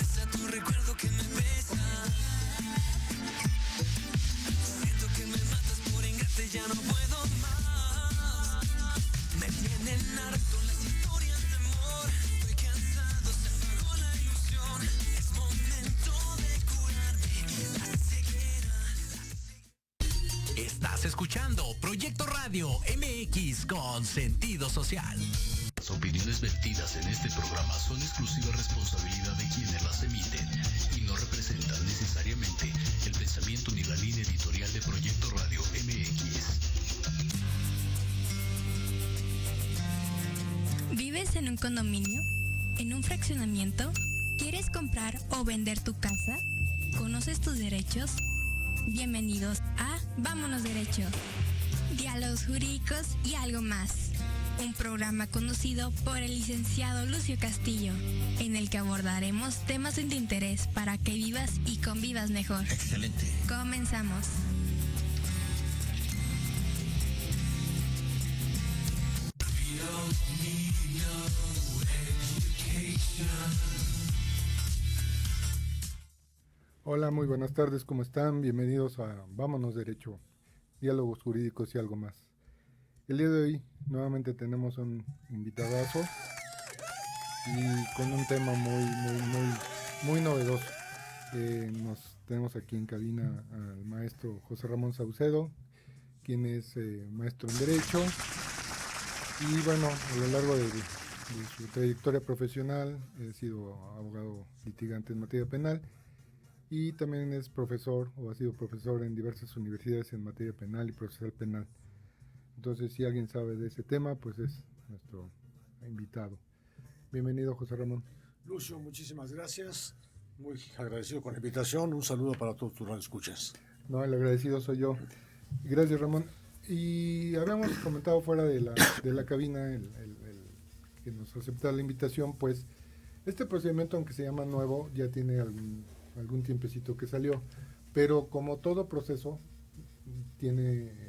cabeza tu recuerdo que me pesa. Siento que me matas por ingrate, ya no puedo más. Me tienen harto las historias de amor. Estoy cansado, se apagó la ilusión. Es momento de curarme la ceguera. Estás escuchando Proyecto Radio MX con sentido social. Las opiniones vertidas en este programa son exclusiva responsabilidad de quienes las emiten y no representan necesariamente el pensamiento ni la línea editorial de Proyecto Radio MX. ¿Vives en un condominio? ¿En un fraccionamiento? ¿Quieres comprar o vender tu casa? ¿Conoces tus derechos? Bienvenidos a Vámonos Derecho. Diálogos jurídicos y algo más. Un programa conducido por el licenciado Lucio Castillo, en el que abordaremos temas de interés para que vivas y convivas mejor. Excelente. Comenzamos. Hola, muy buenas tardes, ¿cómo están? Bienvenidos a Vámonos Derecho, diálogos jurídicos y algo más. El día de hoy nuevamente tenemos un invitadazo y con un tema muy novedoso. Nos tenemos aquí en cabina al maestro José Ramón Saucedo, quien es maestro en Derecho, y bueno, a lo largo de su trayectoria profesional ha sido abogado litigante en materia penal y también es profesor o ha sido profesor en diversas universidades en materia penal y procesal penal. Entonces, si alguien sabe de ese tema, pues es nuestro invitado. Bienvenido, José Ramón. Lucio, muchísimas gracias. Muy agradecido con la invitación. Un saludo para todos tus radioescuchas. No, el agradecido soy yo. Gracias, Ramón. Y habíamos comentado fuera de la cabina, el que nos acepta la invitación, pues este procedimiento, aunque se llama nuevo, ya tiene algún tiempecito que salió, pero como todo proceso tiene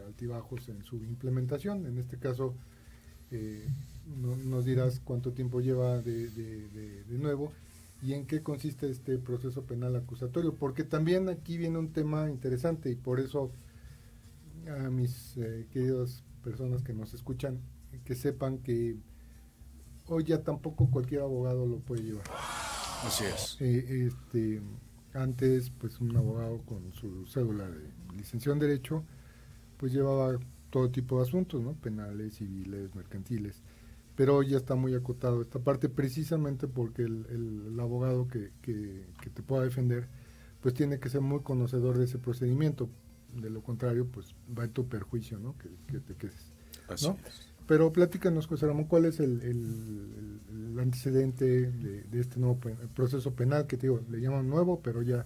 altibajos en su implementación. En este caso nos dirás cuánto tiempo lleva de nuevo y en qué consiste este proceso penal acusatorio, porque también aquí viene un tema interesante y por eso a mis queridas personas que nos escuchan, que sepan que hoy ya tampoco cualquier abogado lo puede llevar. Así es. Antes, pues un abogado con su cédula de licenciado en Derecho, pues llevaba todo tipo de asuntos, ¿no? Penales, civiles, mercantiles, pero hoy ya está muy acotado esta parte precisamente porque el abogado que te pueda defender, pues tiene que ser muy conocedor de ese procedimiento, de lo contrario, pues va en tu perjuicio, ¿no? Que te quedes, Así ¿no? es. Pero platícanos, José Ramón, ¿cuál es el antecedente de este nuevo proceso penal que te digo, le llaman nuevo, pero ya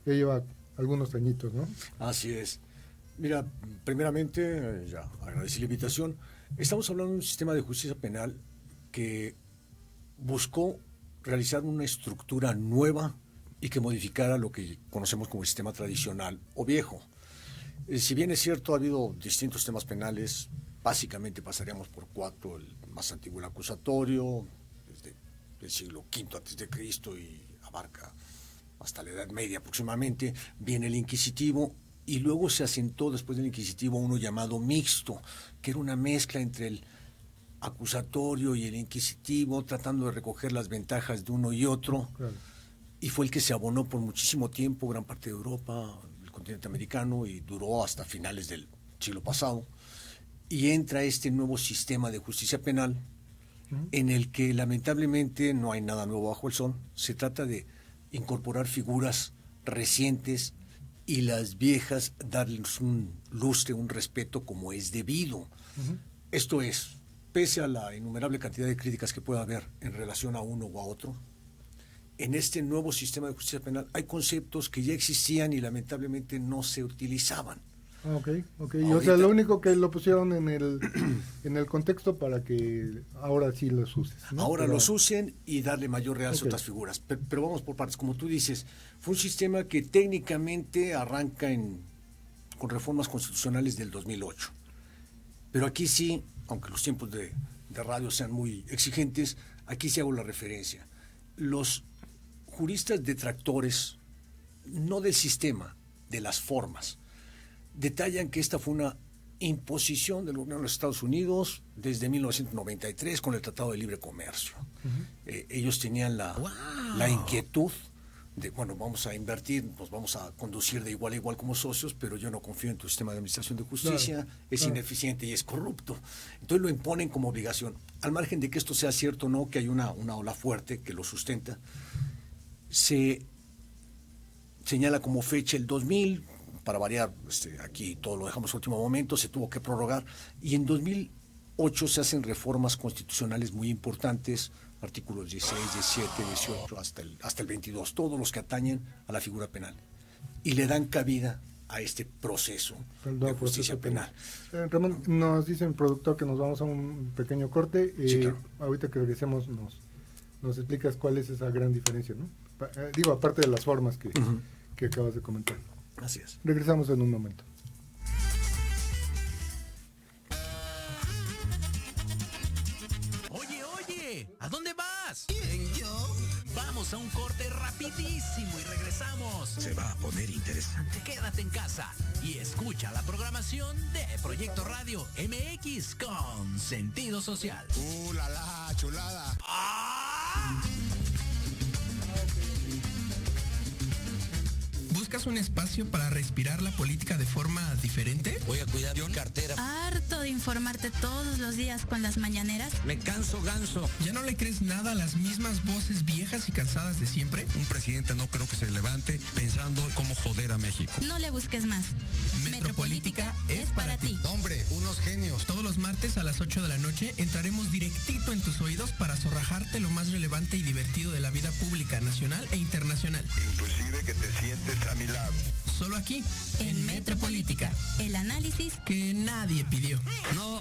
lleva algunos añitos, ¿no? Así es. Mira, primeramente, ya agradecí la invitación. Estamos hablando de un sistema de justicia penal que buscó realizar una estructura nueva y que modificara lo que conocemos como el sistema tradicional o viejo. Si bien es cierto, ha habido distintos sistemas penales. Básicamente pasaríamos por 4, el más antiguo, el acusatorio, desde el siglo V a.C. y abarca hasta la Edad Media aproximadamente. Viene el inquisitivo y luego se asentó después del inquisitivo uno llamado mixto, que era una mezcla entre el acusatorio y el inquisitivo, tratando de recoger las ventajas de uno y otro. Claro. Y fue el que se abonó por muchísimo tiempo, gran parte de Europa, el continente americano, y duró hasta finales del siglo pasado. Y entra este nuevo sistema de justicia penal en el que lamentablemente no hay nada nuevo bajo el sol. Se trata de incorporar figuras recientes y las viejas darles un lustre, un respeto como es debido. Esto es, pese a la innumerable cantidad de críticas que pueda haber en relación a uno o a otro, en este nuevo sistema de justicia penal hay conceptos que ya existían y lamentablemente no se utilizaban. Ok. Ahorita, O sea, lo único que lo pusieron en el contexto para que ahora sí los uses, ¿no? Ahora los usen y darle mayor realce a otras figuras. Pero vamos por partes. Como tú dices, fue un sistema que técnicamente arranca con reformas constitucionales del 2008. Pero aquí sí, aunque los tiempos de radio sean muy exigentes, aquí sí hago la referencia. Los juristas detractores, no del sistema, de las formas, detallan que esta fue una imposición del gobierno de los Estados Unidos desde 1993 con el Tratado de Libre Comercio. Ellos tenían la inquietud de, bueno, vamos a invertir, nos vamos a conducir de igual a igual como socios, pero yo no confío en tu sistema de administración de justicia, es ineficiente y es corrupto. Entonces lo imponen como obligación. Al margen de que esto sea cierto o no, que hay una ola fuerte que lo sustenta, se señala como fecha el 2000, para variar, aquí todo lo dejamos a último momento, se tuvo que prorrogar, y en 2008 se hacen reformas constitucionales muy importantes, artículos 16, 17, 18, hasta el 22, todos los que atañen a la figura penal, y le dan cabida a este proceso de justicia penal. Ramón, nos dice el productor que nos vamos a un pequeño corte. Sí, claro. Ahorita que regresemos nos explicas cuál es esa gran diferencia, ¿no? Digo, aparte de las formas que acabas de comentar. Así es. Regresamos en un momento. Oye, ¿a dónde vas? ¿Yo? Vamos a un corte rapidísimo y regresamos. Se va a poner interesante. Quédate en casa y escucha la programación de Proyecto Radio MX con sentido social. La chulada. ¡Ah! ¿Buscas un espacio para respirar la política de forma diferente? Voy a cuidar mi cartera. ¿Harto de informarte todos los días con las mañaneras? Me canso ganso. ¿Ya no le crees nada a las mismas voces viejas y cansadas de siempre? Un presidente no creo que se levante pensando cómo joder a México. No le busques más. Metropolítica es para ti. Hombre, unos genios. Todos los martes a las 8 de la noche entraremos directito en tus oídos para zorrajarte lo más relevante y divertido de la vida pública, nacional e internacional. Inclusive que te sientes a mi lado. Solo aquí, En Metropolítica, el análisis que nadie pidió.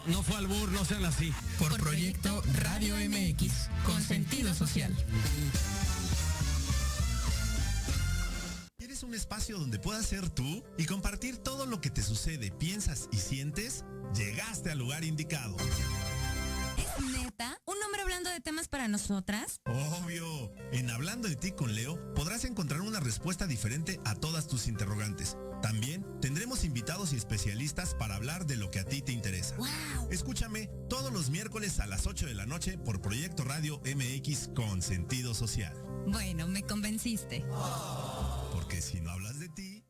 No fue albur, no sean así. Por Proyecto Radio MX, con sentido social. ¿Quieres un espacio donde puedas ser tú y compartir todo lo que te sucede, piensas y sientes? Llegaste al lugar indicado. ¿Es neta? ¿Un hombre hablando de temas para nosotras? Obvio. En Hablando de ti con Leo podrás encontrar una respuesta diferente a todas tus interrogantes. También tendremos invitados y especialistas para hablar de lo que a ti te interesa. ¡Wow! Escúchame todos los miércoles a las 8 de la noche por Proyecto Radio MX con sentido social. Bueno, me convenciste. Porque si no hablas de ti...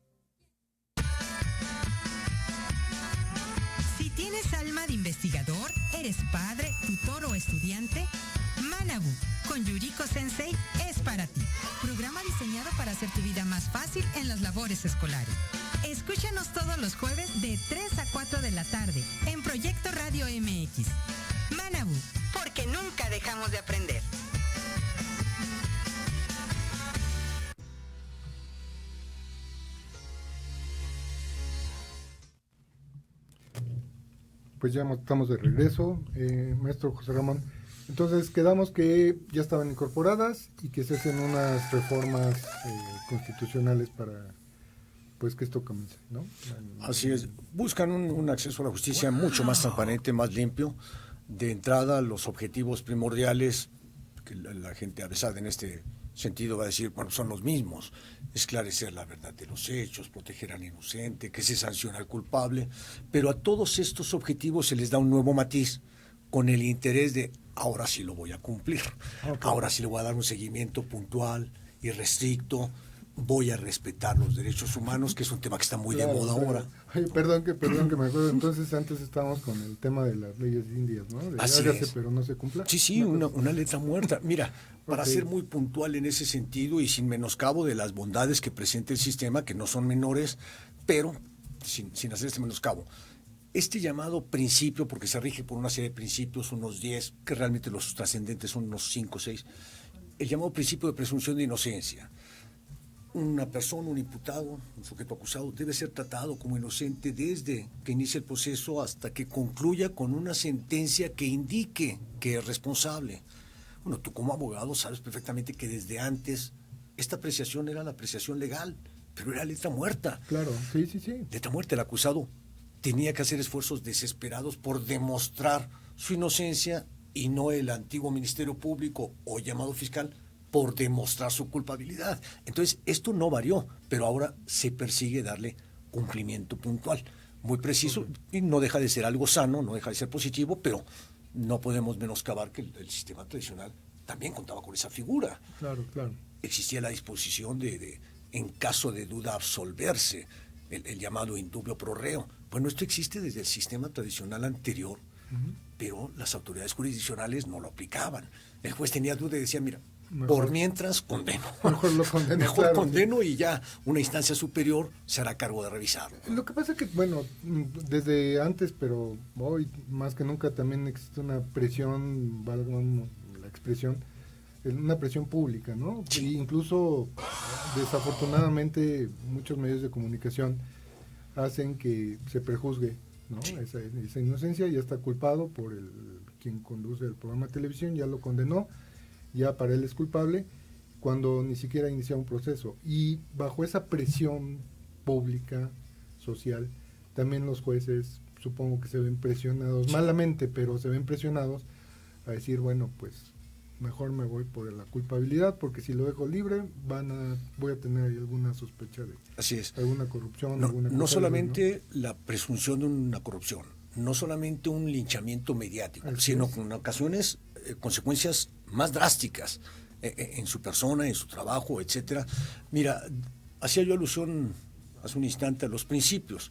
Si tienes alma de investigador, eres padre, tutor o estudiante, Manabu con Yuriko Sensei es para ti. Programa diseñado para hacer tu vida más fácil en las labores escolares. Escúchanos todos los jueves de 3 a 4 de la tarde en Proyecto Radio MX. Manabu, porque nunca dejamos de aprender. Pues ya estamos de regreso, maestro José Ramón. Entonces quedamos que ya estaban incorporadas y que se hacen unas reformas constitucionales para pues que esto comience, ¿no? Así es. Buscan un acceso a la justicia mucho más transparente, más limpio. De entrada, los objetivos primordiales, que la gente avesada en este sentido va a decir, bueno, son los mismos: esclarecer la verdad de los hechos, proteger al inocente, que se sancione al culpable, pero a todos estos objetivos se les da un nuevo matiz, con el interés de, ahora sí lo voy a cumplir, ahora sí le voy a dar un seguimiento puntual y restricto, voy a respetar los derechos humanos, que es un tema que está muy de moda ahora. Ay, perdón que me acuerdo, entonces antes estábamos con el tema de las leyes indias, ¿no? De Así hágase, es. pero no se cumpla. Sí, una letra muerta. Mira, para Ok. ser muy puntual en ese sentido y sin menoscabo de las bondades que presenta el sistema, que no son menores, pero sin hacer este menoscabo. Este llamado principio, porque se rige por una serie de principios, unos 10, que realmente los trascendentes son unos 5 o 6, el llamado principio de presunción de inocencia. Una persona, un imputado, un sujeto acusado, debe ser tratado como inocente desde que inicia el proceso hasta que concluya con una sentencia que indique que es responsable. Bueno, tú como abogado sabes perfectamente que desde antes esta apreciación era la apreciación legal, pero era letra muerta. Claro, sí. Letra muerta, el acusado tenía que hacer esfuerzos desesperados por demostrar su inocencia y no el antiguo Ministerio Público o llamado fiscal por demostrar su culpabilidad. Entonces, esto no varió, pero ahora se persigue darle cumplimiento puntual, muy preciso, y no deja de ser algo sano, no deja de ser positivo, pero no podemos menoscabar que el sistema tradicional también contaba con esa figura. Claro. Existía la disposición de en caso de duda, absolverse, el llamado indubio pro reo. Bueno, esto existe desde el sistema tradicional anterior, pero las autoridades jurisdiccionales no lo aplicaban. El juez tenía duda y decía, mira, por mientras condeno. Mejor lo condeno. Mejor claro, condeno y ya una instancia superior se hará cargo de revisarlo. Lo que pasa es que, bueno, desde antes, pero hoy más que nunca también existe una presión, valga la expresión, una presión pública, ¿no? Sí. Y incluso, desafortunadamente, muchos medios de comunicación hacen que se prejuzgue, ¿no? Sí. Esa inocencia, ya está culpado por quien conduce el programa de televisión, ya lo condenó, ya para él es culpable, cuando ni siquiera inicia un proceso. Y bajo esa presión pública, social, también los jueces supongo que se ven presionados, malamente, pero se ven presionados a decir, bueno, pues mejor me voy por la culpabilidad, porque si lo dejo libre voy a tener alguna sospecha de Así es. alguna corrupción. No solamente la presunción de una corrupción, no solamente un linchamiento mediático, sino en ocasiones consecuencias más drásticas en su persona, en su trabajo, etcétera. Mira, hacía yo alusión hace un instante a los principios.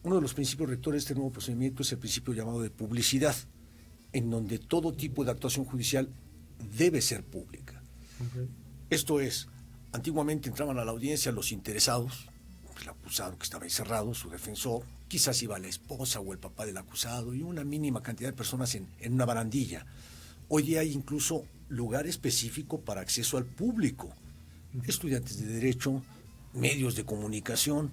Uno de los principios rectores de este nuevo procedimiento es el principio llamado de publicidad, en donde todo tipo de actuación judicial debe ser pública. Okay. Esto es, antiguamente entraban a la audiencia los interesados, el acusado que estaba encerrado, su defensor, quizás iba la esposa o el papá del acusado y una mínima cantidad de personas en una barandilla. Hoy día hay incluso lugar específico para acceso al público, estudiantes de derecho, medios de comunicación,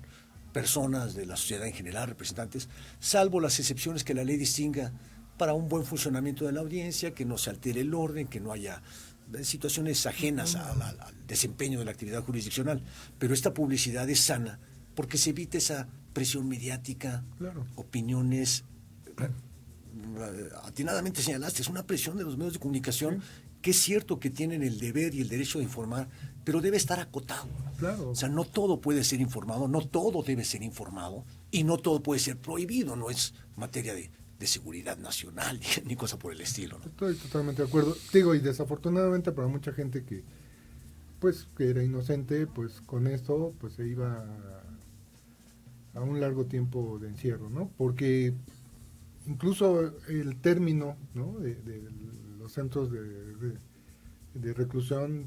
personas de la sociedad en general, representantes, salvo las excepciones que la ley distinga para un buen funcionamiento de la audiencia, que no se altere el orden, que no haya situaciones ajenas al desempeño de la actividad jurisdiccional. Pero esta publicidad es sana porque se evita esa presión mediática, claro. Opiniones, atinadamente señalaste, es una presión de los medios de comunicación que es cierto que tienen el deber y el derecho de informar, pero debe estar acotado. Claro. O sea, no todo puede ser informado, no todo debe ser informado y no todo puede ser prohibido, no es materia de seguridad nacional ni cosa por el estilo, ¿no? Estoy totalmente de acuerdo. Digo, y desafortunadamente para mucha gente que era inocente, pues con esto pues se iba a un largo tiempo de encierro, ¿no? Porque incluso el término, ¿no? de los centros de reclusión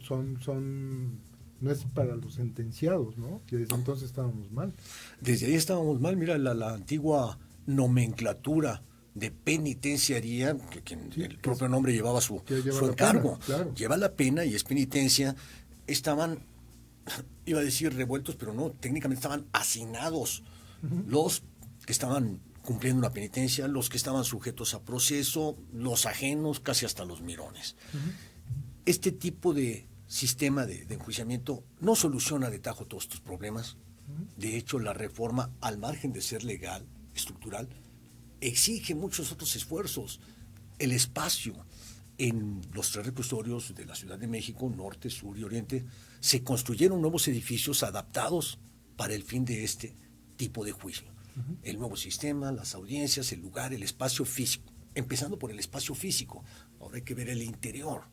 no es para los sentenciados, ¿no? Que desde entonces estábamos mal. Desde ahí estábamos mal. Mira, la antigua nomenclatura de penitenciaría, que el propio nombre llevaba su encargo. Pena, claro. Lleva la pena y es penitencia. Estaban, iba a decir revueltos, pero no, técnicamente estaban hacinados los que estaban cumpliendo una penitencia, los que estaban sujetos a proceso, los ajenos, casi hasta los mirones. Este tipo de sistema de enjuiciamiento no soluciona de tajo todos estos problemas. De hecho, la reforma, al margen de ser legal, estructural, exige muchos otros esfuerzos. El espacio en los 3 reclusorios de la Ciudad de México, norte, sur y oriente, se construyeron nuevos edificios adaptados para el fin de este tipo de juicio. El nuevo sistema, las audiencias, el lugar, el espacio físico. Empezando por el espacio físico. Ahora hay que ver el interior.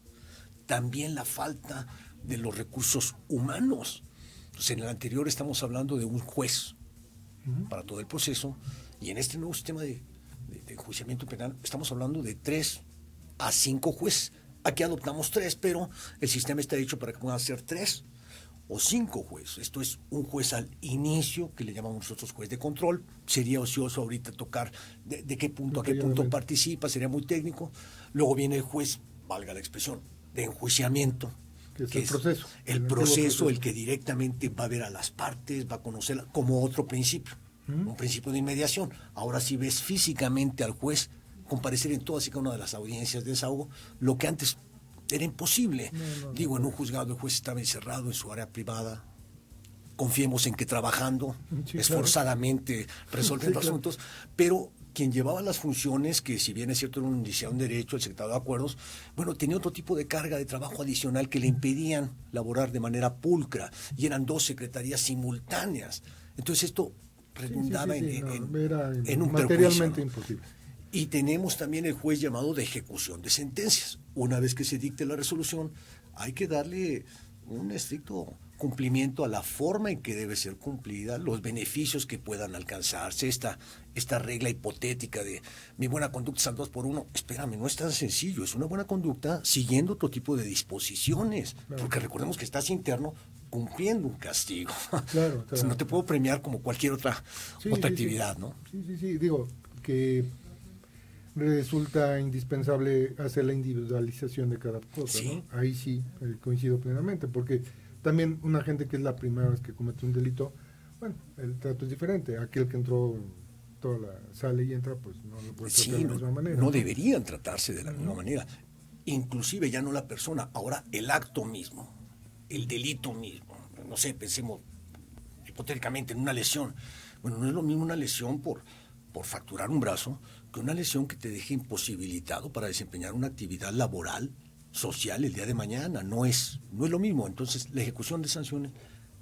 También la falta de los recursos humanos. Entonces, en el anterior estamos hablando de un juez para todo el proceso, y en este nuevo sistema de enjuiciamiento penal estamos hablando de 3 a 5 jueces. Aquí adoptamos 3, pero el sistema está hecho para que puedan ser 3 o 5 jueces. Esto es un juez al inicio, que le llamamos nosotros juez de control. Sería ocioso ahorita tocar de qué punto a qué punto participa, sería muy técnico. Luego viene el juez, valga la expresión, de enjuiciamiento, que es el proceso. El proceso, el que directamente va a ver a las partes, va a conocerla como otro principio. Un principio de inmediación. Ahora sí ves físicamente al juez comparecer en todas y cada una de las audiencias de desahogo, lo que antes era imposible. En un juzgado el juez estaba encerrado en su área privada. Confiemos en que trabajando esforzadamente resolviendo asuntos, pero quien llevaba las funciones, que si bien es cierto era un licenciado en Derecho, el secretario de Acuerdos, bueno, tenía otro tipo de carga de trabajo adicional que le impedían laborar de manera pulcra, y eran 2 secretarías simultáneas. Entonces esto redundaba en un materialmente perjuicio, ¿no? imposible. Y tenemos también el juez llamado de ejecución de sentencias. Una vez que se dicte la resolución, hay que darle un estricto cumplimiento a la forma en que debe ser cumplida, los beneficios que puedan alcanzarse, esta regla hipotética de mi buena conducta es al 2 por 1. Espérame, no es tan sencillo, es una buena conducta siguiendo otro tipo de disposiciones, claro, porque recordemos que estás interno cumpliendo un castigo. Claro, claro. No te puedo premiar como cualquier otra actividad, ¿no? Sí, digo que resulta indispensable hacer la individualización de cada cosa, ¿no? Ahí sí coincido plenamente, porque también una gente que es la primera vez que comete un delito, bueno, el trato es diferente. Aquel que entró, sale y entra, pues no lo puede tratar de la misma manera. No deberían tratarse de la misma manera. Inclusive ya no la persona, ahora el acto mismo, el delito mismo. No sé, pensemos hipotéticamente en una lesión. Bueno, no es lo mismo una lesión por fracturar un brazo que una lesión que te deje imposibilitado para desempeñar una actividad laboral, social el día de mañana. No es lo mismo. Entonces la ejecución de sanciones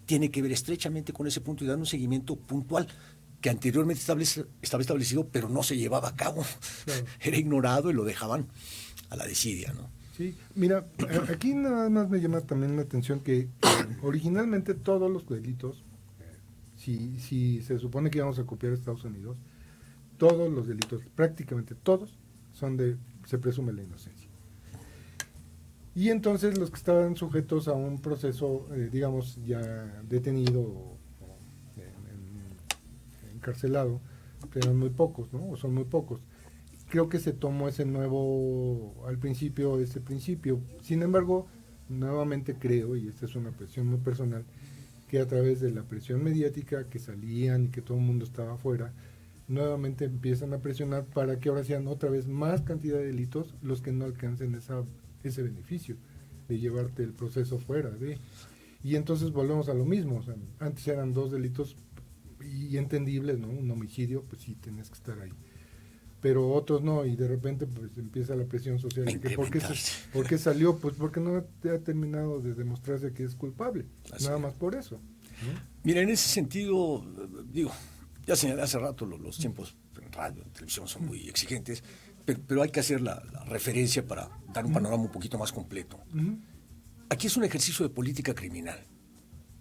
tiene que ver estrechamente con ese punto y dar un seguimiento puntual que anteriormente estaba establecido, pero no se llevaba a cabo. Claro. Era ignorado y lo dejaban a la desidia, ¿no? Sí, mira, aquí nada más me llama también la atención que originalmente todos los delitos, si se supone que íbamos a copiar a Estados Unidos, todos los delitos, prácticamente todos, se presume la inocencia. Y entonces los que estaban sujetos a un proceso, digamos, ya detenido o encarcelado, eran muy pocos, ¿no? O son muy pocos. Creo que se tomó ese principio. Sin embargo, nuevamente creo, y esta es una presión muy personal, que a través de la presión mediática, que salían y que todo el mundo estaba afuera, nuevamente empiezan a presionar para que ahora sean otra vez más cantidad de delitos los que no alcancen ese beneficio de llevarte el proceso fuera y entonces volvemos a lo mismo. O sea, antes eran 2 delitos y entendibles, ¿no? Un homicidio, pues sí, tenías que estar ahí, pero otros no, y de repente pues empieza la presión social. ¿Por qué salió? Pues porque no ha terminado de demostrarse que es culpable, nada más por eso, ¿no? Mira, en ese sentido, digo, ya señalé hace rato, los tiempos en radio, en televisión son muy exigentes, pero hay que hacer la referencia para dar un panorama un poquito más completo. Aquí es un ejercicio de política criminal.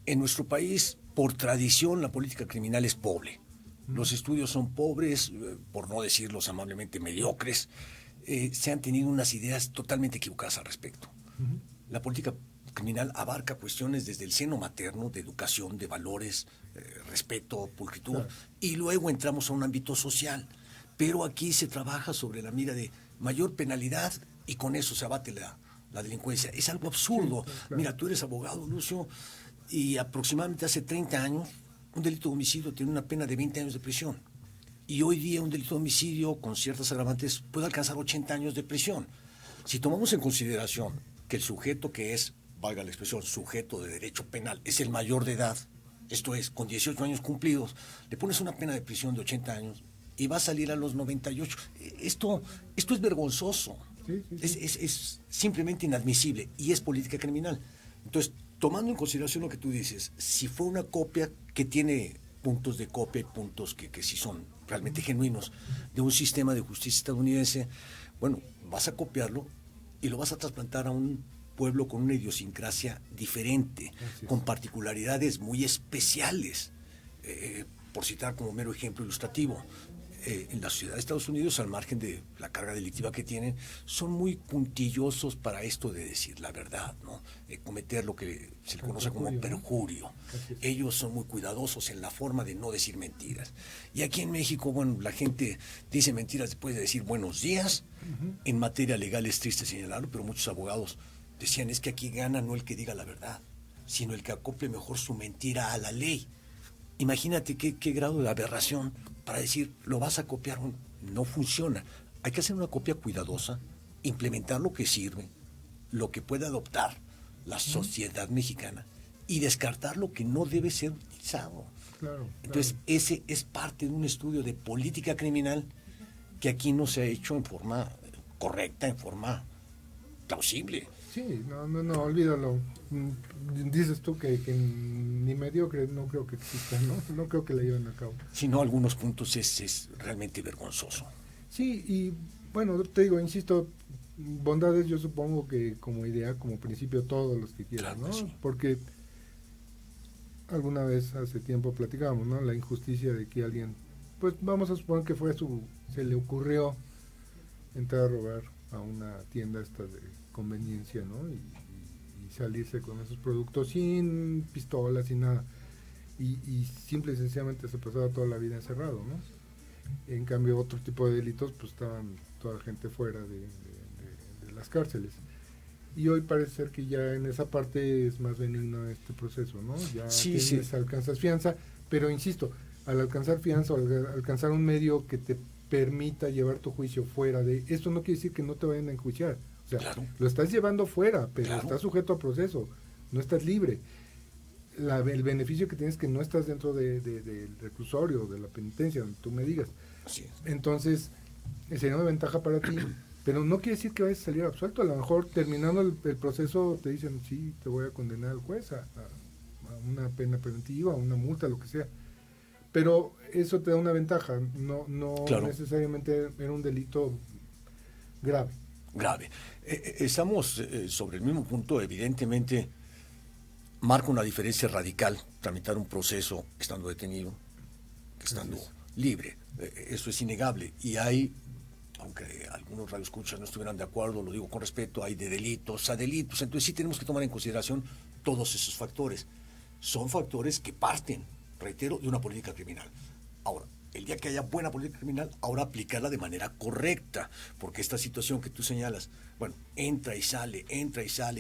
En nuestro país, por tradición, la política criminal es pobre. Los estudios son pobres, por no decirlos amablemente mediocres. Se han tenido unas ideas totalmente equivocadas al respecto. La política criminal abarca cuestiones desde el seno materno, de educación, de valores, respeto, pulcritud, y luego entramos a un ámbito social. Pero aquí se trabaja sobre la mira de mayor penalidad y con eso se abate la delincuencia. Es algo absurdo. Mira, tú eres abogado, Lucio, y aproximadamente hace 30 años un delito de homicidio tiene una pena de 20 años de prisión. Y hoy día un delito de homicidio con ciertas agravantes puede alcanzar 80 años de prisión. Si tomamos en consideración que el sujeto que es, valga la expresión, sujeto de derecho penal, es el mayor de edad, esto es, con 18 años cumplidos, le pones una pena de prisión de 80 años y va a salir a los 98. Esto es vergonzoso. Es simplemente inadmisible y es política criminal. Entonces, tomando en consideración lo que tú dices, si fue una copia que tiene puntos de copia y puntos que sí son realmente genuinos de un sistema de justicia estadounidense, bueno, vas a copiarlo y lo vas a trasplantar a un pueblo con una idiosincrasia diferente, con particularidades muy especiales. Por citar como mero ejemplo ilustrativo, en la sociedad de Estados Unidos, al margen de la carga delictiva que tienen, son muy puntillosos para esto de decir la verdad, ¿no? Cometer lo que se le conoce como perjurio. Ellos son muy cuidadosos en la forma de no decir mentiras. Y aquí en México, bueno, la gente dice mentiras después de decir buenos días. En materia legal es triste señalarlo, pero muchos abogados decían, es que aquí gana no el que diga la verdad, sino el que acople mejor su mentira a la ley. Imagínate qué grado de aberración para decir, lo vas a copiar, no funciona. Hay que hacer una copia cuidadosa, implementar lo que sirve, lo que puede adoptar la sociedad mexicana y descartar lo que no debe ser utilizado. Entonces, ese es parte de un estudio de política criminal que aquí no se ha hecho en forma correcta, en forma plausible. Sí, no, olvídalo. Dices tú que ni mediocre no creo que exista, ¿no? No creo que la lleven a cabo. Si no, algunos puntos es realmente vergonzoso. Sí, y bueno, te digo, insisto, bondades yo supongo que como idea, como principio, todos los que quieran, Claro ¿no? que sí. Porque alguna vez hace tiempo platicábamos, ¿no? La injusticia de que alguien, pues vamos a suponer que se le ocurrió entrar a robar a una tienda esta de conveniencia, ¿no? Y salirse con esos productos sin pistolas, sin nada. Y simple y sencillamente se pasaba toda la vida encerrado, ¿no? En cambio, otro tipo de delitos, pues estaban toda la gente fuera de las cárceles. Y hoy parece ser que ya en esa parte es más benigno este proceso, ¿no? Ya alcanzas fianza, pero insisto, al alcanzar fianza o al alcanzar un medio que te permita llevar tu juicio fuera de... Esto no quiere decir que no te vayan a enjuiciar. O sea, Claro. lo estás llevando fuera, pero Claro. estás sujeto a proceso, no estás libre. El beneficio que tienes es que no estás dentro del reclusorio, de la penitencia, donde tú me digas. Así es. Entonces, sería una ventaja para ti, pero no quiere decir que vayas a salir absuelto. A lo mejor terminando el proceso te dicen, sí, te voy a condenar al juez a una pena preventiva, a una multa, lo que sea. Pero eso te da una ventaja, no Claro. necesariamente era un delito grave. Grave. Estamos sobre el mismo punto, evidentemente marca una diferencia radical tramitar un proceso estando detenido, estando libre. Eso es innegable. Y hay, aunque algunos radioescuchas no estuvieran de acuerdo, lo digo con respeto, hay de delitos a delitos. Entonces sí tenemos que tomar en consideración todos esos factores. Son factores que parten, reitero, de una política criminal. Ahora, el día que haya buena política criminal, ahora aplicarla de manera correcta, porque esta situación que tú señalas, bueno, entra y sale,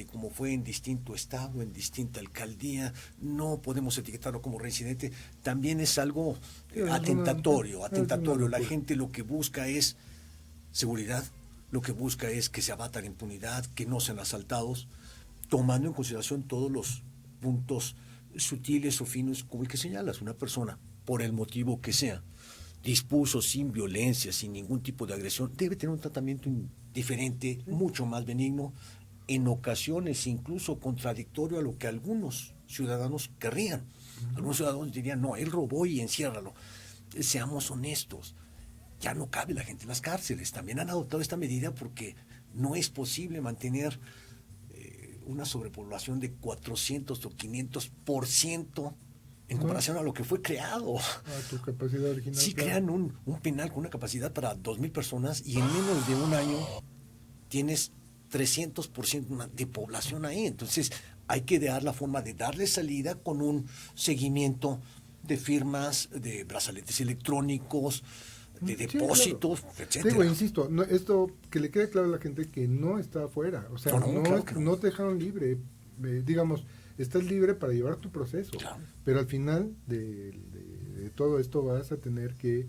como fue en distinto estado, en distinta alcaldía, no podemos etiquetarlo como reincidente, también es algo atentatorio. La gente lo que busca es seguridad, lo que busca es que se abata la impunidad, que no sean asaltados, tomando en consideración todos los puntos sutiles o finos como el que señalas. Una persona, por el motivo que sea, dispuso sin violencia, sin ningún tipo de agresión, debe tener un tratamiento diferente, mucho más benigno, en ocasiones incluso contradictorio a lo que algunos ciudadanos querrían. Algunos ciudadanos dirían, no, él robó y enciérralo. Seamos honestos, ya no cabe la gente en las cárceles. También han adoptado esta medida porque no es posible mantener una sobrepoblación de 400 o 500% en comparación a lo que fue creado. A tu capacidad original. Sí, claro. crean un penal con una capacidad para 2,000 personas y en menos de un año tienes 300% de población ahí. Entonces hay que dar la forma de darle salida con un seguimiento de firmas, de brazaletes electrónicos, de depósitos, etcétera. Digo, insisto, esto que le quede claro a la gente que no está afuera, o sea, Claro que no. no te dejaron libre, digamos, estás libre para llevar tu proceso, Claro. pero al final de todo esto vas a tener que,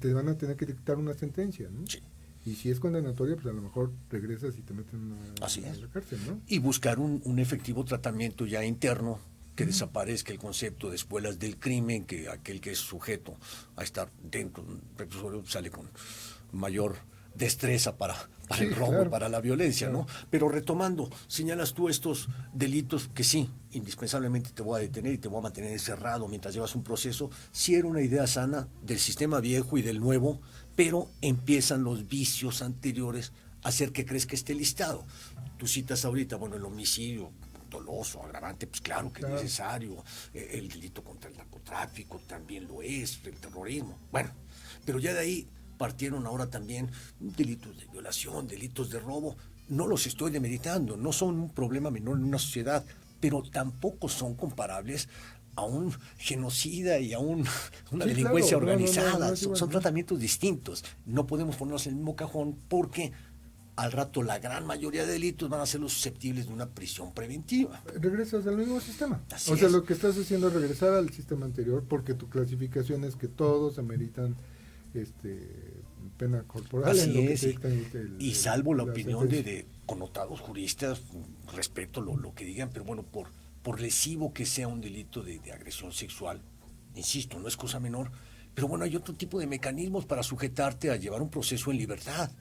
te van a tener que dictar una sentencia, ¿no? Sí. Y si es condenatoria, pues a lo mejor regresas y te meten Así a es. la cárcel, ¿no? Y buscar un efectivo tratamiento ya interno, que desaparezca el concepto de escuelas del crimen, que aquel que es sujeto a estar dentro de un reclusorio sale con mayor destreza para el robo, claro. para la violencia, ¿no? Pero retomando, señalas tú estos delitos que sí, indispensablemente te voy a detener y te voy a mantener encerrado mientras llevas un proceso. Sí era una idea sana del sistema viejo y del nuevo, pero empiezan los vicios anteriores a hacer que crezca este listado. Tú citas ahorita, bueno, el homicidio doloso, agravante, pues claro que es necesario. El delito contra el narcotráfico también lo es, el terrorismo. Bueno, pero ya de ahí partieron ahora también delitos de violación, delitos de robo. No los estoy demeritando, no son un problema menor en una sociedad, pero tampoco son comparables a un genocida y a una delincuencia claro, organizada. no, son tratamientos distintos. No podemos ponerlos en el mismo cajón porque al rato la gran mayoría de delitos van a ser los susceptibles de una prisión preventiva. Regresas al mismo sistema. Así o sea, es. lo que estás haciendo es regresar al sistema anterior porque tu clasificación es que todos ameritan pena corporal. Así en lo que es, te dictan y salvo la la opinión sentencia. de connotados juristas, respeto lo que digan, pero bueno, por lesivo que sea un delito de agresión sexual, insisto, no es cosa menor, Pero bueno, hay otro tipo de mecanismos para sujetarte a llevar un proceso en libertad.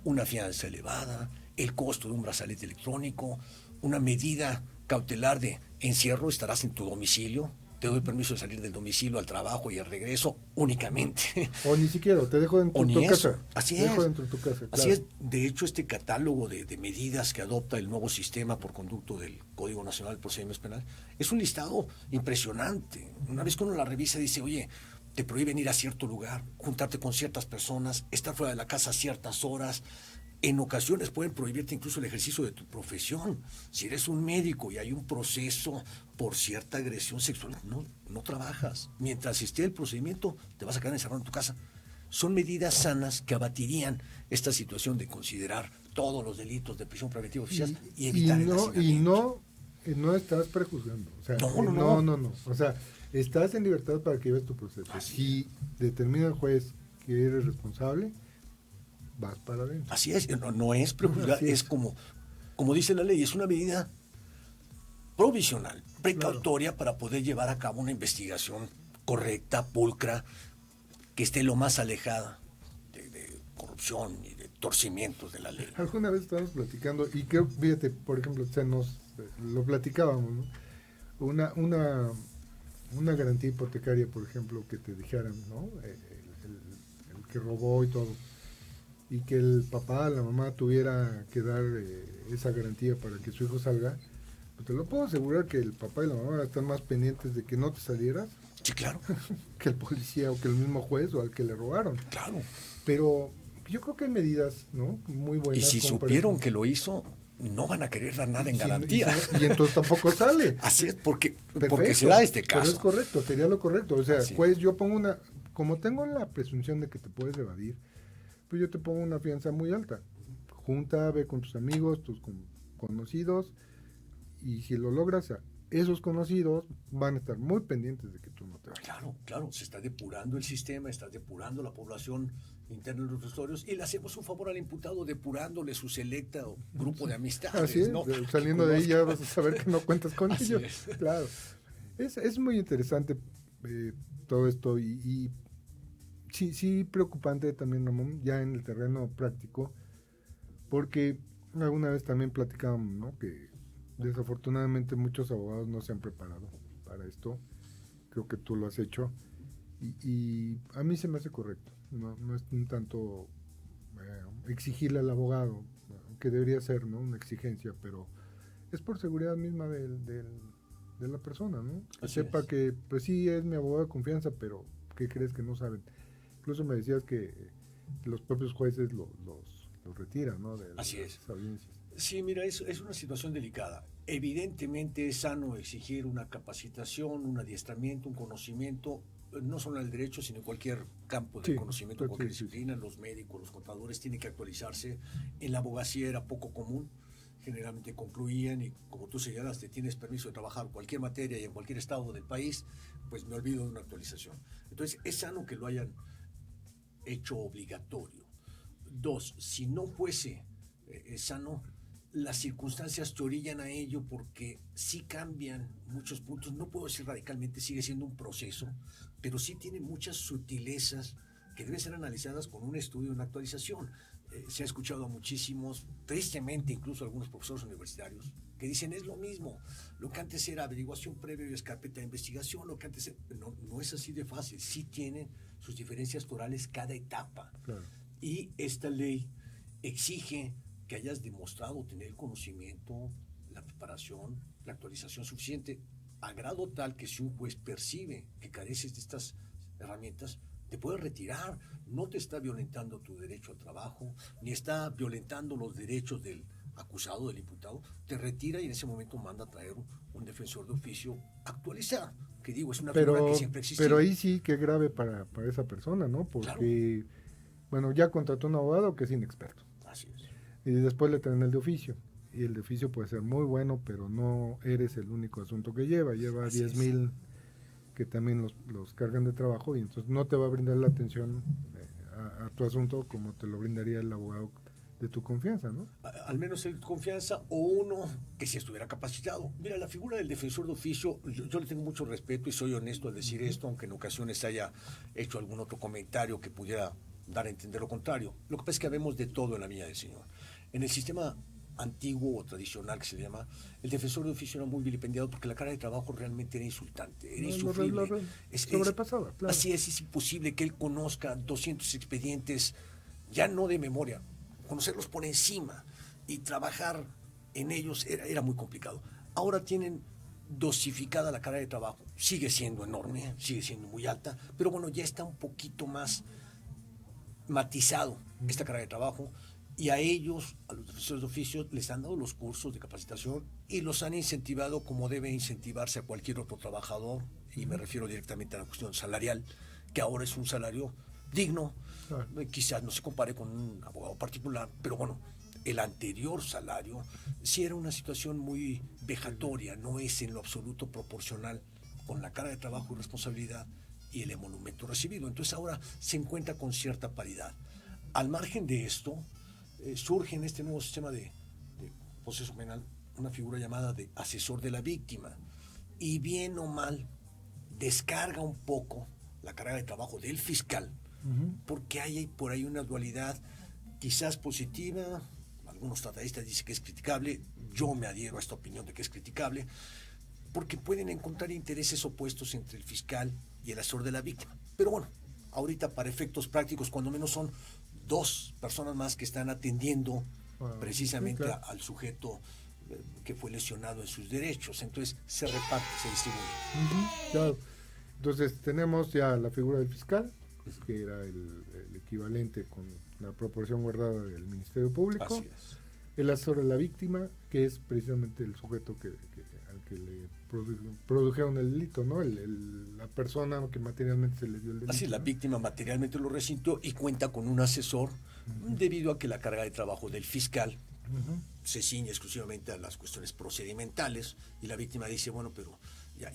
Una fianza elevada, el costo de un brazalete electrónico, una medida cautelar de encierro, estarás en tu domicilio, te doy permiso de salir del domicilio al trabajo y al regreso únicamente. O ni siquiera, te dejo dentro de tu casa. Así te es. Dejo dentro de tu casa, Así claro. es. De hecho, este catálogo de medidas que adopta el nuevo sistema por conducto del Código Nacional de Procedimientos Penales es un listado impresionante. Una vez que uno la revisa, dice, oye, te prohíben ir a cierto lugar, juntarte con ciertas personas, estar fuera de la casa a ciertas horas. En ocasiones pueden prohibirte incluso el ejercicio de tu profesión. Si eres un médico y hay un proceso por cierta agresión sexual, no trabajas. Mientras esté el procedimiento, te vas a quedar encerrado en tu casa. Son medidas sanas que abatirían esta situación de considerar todos los delitos de prisión preventiva oficiosa y evitar el hacinamiento. No estás prejuzgando. O sea, No. O sea, estás en libertad para que lleves tu proceso. Si determina el juez que eres responsable, vas para adentro. Así es, no es prejuzgar, es como dice la ley, es una medida provisional, precautoria, para poder llevar a cabo una investigación correcta, pulcra, que esté lo más alejada de corrupción y de torcimientos de la ley. Alguna vez estábamos platicando, y creo, fíjate, por ejemplo, lo platicábamos, ¿no? Una garantía hipotecaria, por ejemplo, que te dijeran, ¿no? El que robó y todo, y que el papá, la mamá tuviera que dar esa garantía para que su hijo salga, pues te lo puedo asegurar que el papá y la mamá están más pendientes de que no te salieras. Sí, claro. Que el policía o que el mismo juez o al que le robaron. Claro. Pero yo creo que hay medidas, ¿no? Muy buenas. Y si supieron que lo hizo, no van a querer dar nada en garantía. Y entonces tampoco sale. Así es, porque se da este caso. Pero es correcto, sería lo correcto. O sea, juez, yo pongo como tengo la presunción de que te puedes evadir, pues yo te pongo una fianza muy alta. Junta, ve con tus amigos, tus conocidos, y si lo logras, esos conocidos van a estar muy pendientes de que tú no te vayas. Claro, se está depurando el sistema, está depurando la población interna de los reclusorios, y le hacemos un favor al imputado depurándole su selecta grupo de amistades. Así es, ¿no? Saliendo de ahí ya vas a saber que no cuentas con Así ellos. es. Claro. Es muy interesante todo esto, y sí preocupante también, Ramón, ya en el terreno práctico, porque alguna vez también platicábamos, ¿no? Que desafortunadamente muchos abogados no se han preparado para esto. Creo que tú lo has hecho, y a mí se me hace correcto. No es un tanto exigirle al abogado, que debería ser, ¿no? Una exigencia, pero es por seguridad misma de la persona, ¿no? Que sepa que, pues sí, es mi abogado de confianza, pero ¿qué crees que no saben? Incluso me decías que los propios jueces los retiran, ¿no? De las audiencias. Sí, mira, es una situación delicada. Evidentemente es sano exigir una capacitación, un adiestramiento, un conocimiento, no solo en el derecho, sino en cualquier campo de conocimiento, cualquier disciplina. Los médicos, los contadores tienen que actualizarse. En la abogacía era poco común. Generalmente concluían, y como tú señalaste, tienes permiso de trabajar en cualquier materia y en cualquier estado del país, pues me olvido de una actualización. Entonces es sano que lo hayan hecho obligatorio. 2, si no fuese sano, las circunstancias te orillan a ello, porque sí cambian muchos puntos. No puedo decir radicalmente, sigue siendo un proceso, pero sí tiene muchas sutilezas que deben ser analizadas con un estudio y una actualización. Se ha escuchado a muchísimos, tristemente incluso algunos profesores universitarios, que dicen es lo mismo. Lo que antes era averiguación previa y carpeta de investigación, lo que antes no es así de fácil. Sí tienen sus diferencias torales cada etapa. Claro. Y esta ley exige que hayas demostrado tener el conocimiento, la preparación, la actualización suficiente, a grado tal que si un juez percibe que careces de estas herramientas, te puede retirar. No te está violentando tu derecho al trabajo, ni está violentando los derechos del acusado, del imputado. Te retira y en ese momento manda a traer un defensor de oficio actualizado, que digo, es una figura que siempre existió. Pero ahí sí que grave para esa persona, ¿no? Porque, bueno, ya contrató un abogado que es inexperto. Así es. Y después le traen el de oficio. Y el de oficio puede ser muy bueno, pero no eres el único asunto que lleva. Lleva 10,000 que también los cargan de trabajo, y entonces no te va a brindar la atención a tu asunto como te lo brindaría el abogado de tu confianza, ¿no? Al menos el de confianza, o uno que si estuviera capacitado. Mira, la figura del defensor de oficio, yo le tengo mucho respeto y soy honesto al decir esto, aunque en ocasiones haya hecho algún otro comentario que pudiera dar a entender lo contrario. Lo que pasa es que habemos de todo en la Viña del Señor. En el sistema antiguo o tradicional que se llama, el defensor de oficio era muy vilipendiado porque la carga de trabajo realmente era insultante, era insufrible. Sobrepasaba, claro. Así es imposible que él conozca 200 expedientes, ya no de memoria, conocerlos por encima y trabajar en ellos era muy complicado. Ahora tienen dosificada la carga de trabajo, sigue siendo enorme, sigue siendo muy alta, pero bueno, ya está un poquito más matizado esta carga de trabajo. Y a ellos, a los defensores de oficio, les han dado los cursos de capacitación y los han incentivado como debe incentivarse a cualquier otro trabajador, y me refiero directamente a la cuestión salarial, que ahora es un salario digno, quizás no se compare con un abogado particular, pero bueno, el anterior salario sí era una situación muy vejatoria, no es en lo absoluto proporcional con la carga de trabajo y responsabilidad y el emolumento recibido. Entonces ahora se encuentra con cierta paridad. Al margen de esto, surge en este nuevo sistema de proceso penal una figura llamada de asesor de la víctima, y bien o mal descarga un poco la carga de trabajo del fiscal, porque hay por ahí una dualidad quizás positiva. Algunos tratadistas dicen que es criticable, yo me adhiero a esta opinión de que es criticable, porque pueden encontrar intereses opuestos entre el fiscal y el asesor de la víctima. Pero bueno, ahorita para efectos prácticos, cuando menos son dos personas más que están atendiendo precisamente al sujeto que fue lesionado en sus derechos. Entonces se reparte, se distribuye. Claro. Entonces tenemos ya la figura del fiscal, que era el equivalente con la proporción guardada del Ministerio Público. Así es. El asesor de la víctima, que es precisamente el sujeto al que le produjeron el delito, ¿no? La persona que materialmente se le dio el delito. Así es, la víctima materialmente lo resintió y cuenta con un asesor, debido a que la carga de trabajo del fiscal se ciñe exclusivamente a las cuestiones procedimentales, y la víctima dice, bueno, pero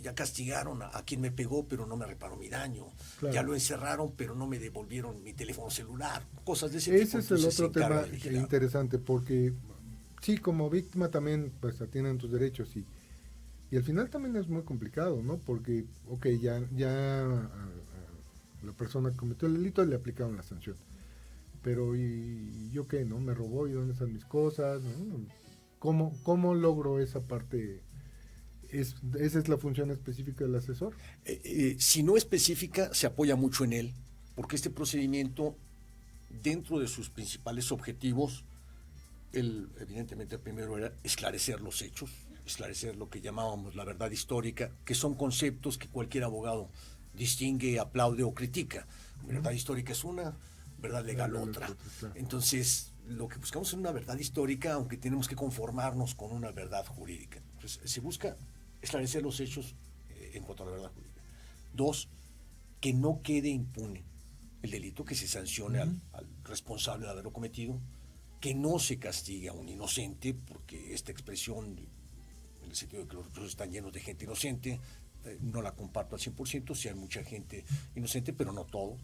ya castigaron a quien me pegó, pero no me reparó mi daño. Claro. Ya lo encerraron, pero no me devolvieron mi teléfono celular. Cosas de ese tipo. Ese es el otro tema interesante, porque sí, como víctima también pues atienden tus derechos, y al final también es muy complicado, ¿no? Porque, ya a la persona que cometió el delito le aplicaron la sanción. Pero, ¿y yo qué, no? ¿Me robó? ¿Y dónde están mis cosas? ¿No? ¿Cómo logro esa parte? ¿Esa es la función específica del asesor? Si no específica, se apoya mucho en él, porque este procedimiento, dentro de sus principales objetivos, evidentemente el primero era esclarecer los hechos, esclarecer lo que llamábamos la verdad histórica, que son conceptos que cualquier abogado distingue, aplaude o critica. Verdad histórica es una, verdad legal otra. Entonces, lo que buscamos es una verdad histórica, aunque tenemos que conformarnos con una verdad jurídica. Entonces, se busca esclarecer los hechos en cuanto a la verdad jurídica. 2, que no quede impune el delito, que se sancione al responsable de haberlo cometido, que no se castigue a un inocente, porque esta expresión, en el sentido de que los procesos están llenos de gente inocente, no la comparto al 100%, sí hay mucha gente inocente, pero no todo.